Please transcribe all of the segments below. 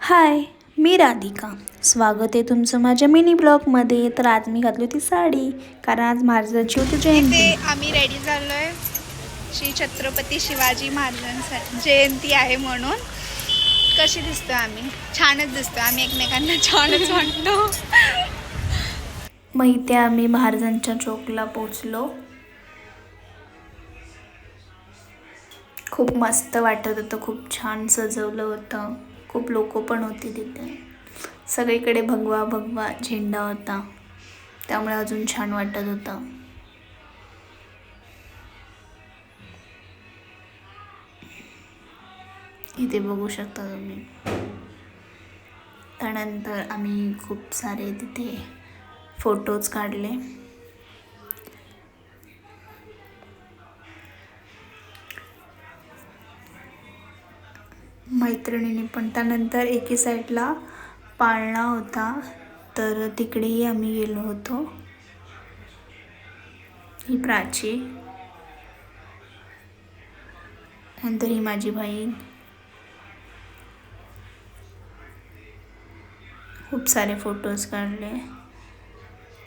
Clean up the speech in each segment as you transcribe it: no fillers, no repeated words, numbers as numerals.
हाय, मी राधिका. स्वागत आहे तुमचं माझ्या मिनी ब्लॉगमध्ये. तर आज मी घातली होती साडी, कारण आज महाराजांची होती जयंती. इथे आम्ही रेडी झालोय श्री छत्रपती शिवाजी महाराजांसाठी जयंती आहे म्हणून. कशी दिसतोय आम्ही? छानच दिसतोय. आम्ही एकमेकांना छानच वाटतो. मग इथे आम्ही महाराजांच्या चौकला पोचलो. खूप मस्त वाटत होतं, खूप छान सजवलं होतं, खूप लोक पण होती तिथे. सगळीकडे भगवा भगवा झेंडा होता, त्यामुळे अजून छान वाटत होतं. इथे बघू शकता तुम्ही. त्यानंतर आम्ही खूप सारे तिथे फोटोज काढले. मैत्रिणींनी पण. त्यानंतर एके साईडला पाळणा होता, तर तिकडेही आम्ही गेलो होतो. ही प्राची, नंतर ही माझी बहीण. खूप सारे फोटोज काढले.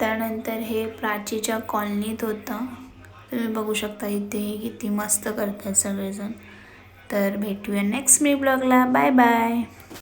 त्यानंतर हे प्राचीच्या कॉलनीत होतं. तुम्ही बघू शकता इथे किती मस्त करतात सगळेजण. तर भेटूया नेक्स्ट मी ब्लॉगला. Bye bye.